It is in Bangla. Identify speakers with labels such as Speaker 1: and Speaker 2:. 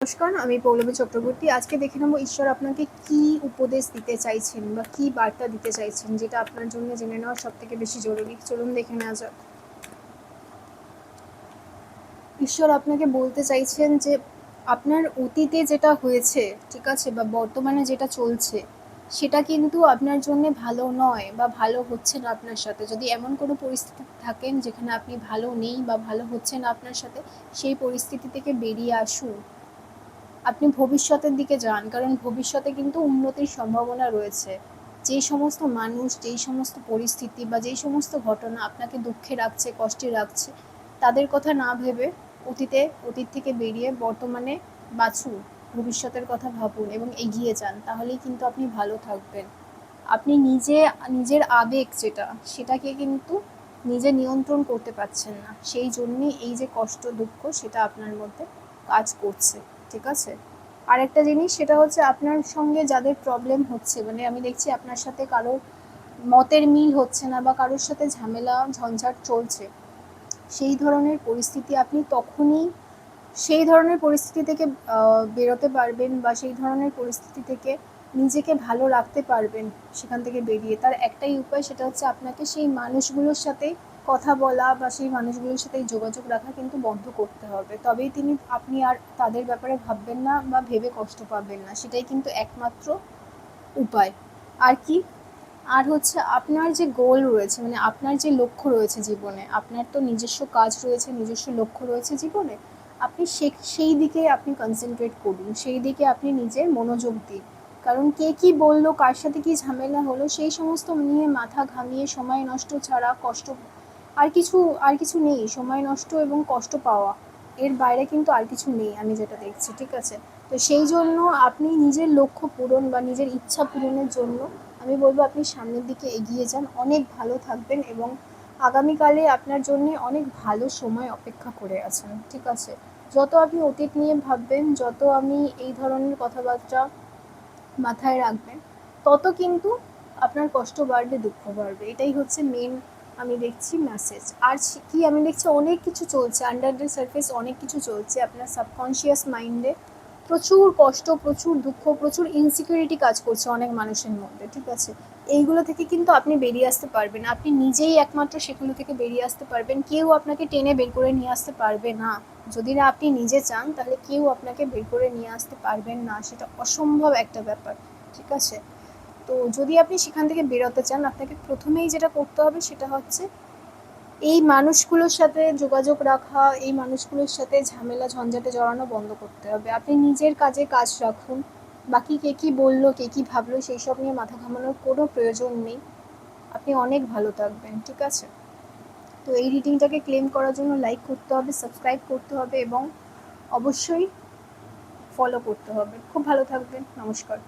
Speaker 1: নমস্কার, আমি পৌলমী চক্রবর্তী। আজকে দেখে নেব ঈশ্বর আপনাকে কি উপদেশ দিতে চাইছেন বা কি বার্তা দিতে চাইছেন, যেটা আপনার জন্য জেনে নেওয়া সব থেকে বেশি জরুরি। চলুন দেখে নেওয়া যাক। ঈশ্বর আপনাকে বলতে চাইছেন যে আপনার অতীতে যেটা হয়েছে, ঠিক আছে, বা বর্তমানে যেটা চলছে, সেটা কিন্তু আপনার জন্য ভালো নয় বা ভালো হচ্ছে না আপনার সাথে। যদি এমন কোনো পরিস্থিতি থাকেন যেখানে আপনি ভালো নেই বা ভালো হচ্ছে না আপনার সাথে, সেই পরিস্থিতি থেকে বেরিয়ে আসুন। আপনি ভবিষ্যতের দিকে যান, কারণ ভবিষ্যতে কিন্তু উন্নতির সম্ভাবনা রয়েছে। যেই সমস্ত মানুষ, যেই সমস্ত পরিস্থিতি বা যেই সমস্ত ঘটনা আপনাকে দুঃখে রাখছে, কষ্টে রাখছে, তাদের কথা না ভেবে অতীত থেকে বেরিয়ে বর্তমানে বাঁচুন, ভবিষ্যতের কথা ভাবুন এবং এগিয়ে যান। তাহলেই কিন্তু আপনি ভালো থাকবেন। আপনি নিজের আবেগ সেটাকে কিন্তু নিজে নিয়ন্ত্রণ করতে পারছেন না, সেই জন্যই এই যে কষ্ট দুঃখ সেটা আপনার মধ্যে কাজ করছে, ঠিক আছে। আরেকটা জিনিস, সেটা হচ্ছে আপনার সঙ্গে যাদের প্রবলেম হচ্ছে, মানে আমি দেখছি আপনার সাথে কারোর মতের মিল হচ্ছে না বা কারোর সাথে ঝামেলা ঝঞ্ঝাট চলছে, সেই ধরনের পরিস্থিতি আপনি তখনই সেই ধরনের পরিস্থিতি থেকে বেরোতে পারবেন বা সেই ধরনের পরিস্থিতি থেকে নিজেকে ভালো রাখতে পারবেন। সেখান থেকে বেরিয়ে তার একটাই উপায়, সেটা হচ্ছে আপনাকে সেই মানুষগুলোর সাথে কথা বলা বা সেই মানুষগুলোর সাথে যোগাযোগ রাখা কিন্তু বন্ধ করতে হবে। তবেই আপনি আর তাদের ব্যাপারে ভাববেন না বা ভেবে কষ্ট পাবেন না। সেটাই কিন্তু একমাত্র উপায়। আর কি, আর হচ্ছে আপনার যে গোল রয়েছে, মানে আপনার যে লক্ষ্য রয়েছে জীবনে, আপনার তো নিজস্ব কাজ রয়েছে, নিজস্ব লক্ষ্য রয়েছে জীবনে। আপনি সেই দিকে আপনি কনসেন্ট্রেট করুন, সেই দিকে আপনি নিজের মনোযোগ দিন। কারণ কে কি বললো, কার সাথে কি ঝামেলা হলো, সেই সমস্ত নিয়ে মাথা ঘামিয়ে সময় নষ্ট ছাড়া কষ্ট আর কিছু নেই। সময় নষ্ট এবং কষ্ট পাওয়া, এর বাইরে কিন্তু আর কিছু নেই আমি যেটা দেখছি, ঠিক আছে। তো সেই জন্য আপনি নিজের লক্ষ্য পূরণ বা নিজের ইচ্ছা পূরণের জন্য আমি বলবো আপনি সামনের দিকে এগিয়ে যান, অনেক ভালো থাকবেন এবং আগামীকালে আপনার জন্য অনেক ভালো সময় অপেক্ষা করে আছেন, ঠিক আছে। যত আপনি অতীত নিয়ে ভাববেন, যত আমি এই ধরনের কথাবার্তা মাথায় রাখবেন, তত কিন্তু আপনার কষ্ট বাড়বে, দুঃখ বাড়বে। এটাই হচ্ছে মেন আমি দেখছি মেসেজ। আর কি আমি দেখছি অনেক কিছু চলছে আন্ডার দ্য সারফেস, অনেক কিছু চলছে আপনার সাবকনশিয়াস মাইন্ডে। প্রচুর কষ্ট, প্রচুর দুঃখ, প্রচুর ইনসিকিউরিটি কাজ করছে অনেক মানুষের মধ্যে, ঠিক আছে। এইগুলো থেকে কিন্তু আপনি বেরিয়ে আসতে পারবেন, আপনি নিজেই একমাত্র সেগুলো থেকে বেরিয়ে আসতে পারবেন। কেউ আপনাকে টেনে বের করে নিয়ে আসতে পারবে না। যদি না আপনি নিজে চান, তাহলে কেউ আপনাকে বের করে নিয়ে আসতে পারবেন না, সেটা অসম্ভব একটা ব্যাপার, ঠিক আছে। তো যদি আপনি সেখান থেকে বেরোতে চান, আপনাকে প্রথমেই যেটা করতে হবে সেটা হচ্ছে এই মানুষগুলোর সাথে যোগাযোগ রাখা, এই মানুষগুলোর সাথে ঝামেলা ঝঞ্ঝাটে জড়ানো বন্ধ করতে হবে। আপনি নিজের কাজে কাজ রাখুন, বাকি কে কী বললো, কে কী ভাবলো, সেই সব নিয়ে মাথা ঘামানোর কোনো প্রয়োজন নেই। আপনি অনেক ভালো থাকবেন, ঠিক আছে। তো এই রিডিংটাকে ক্লেম করার জন্য লাইক করতে হবে, সাবস্ক্রাইব করতে হবে এবং অবশ্যই ফলো করতে হবে। খুব ভালো থাকবেন, নমস্কার।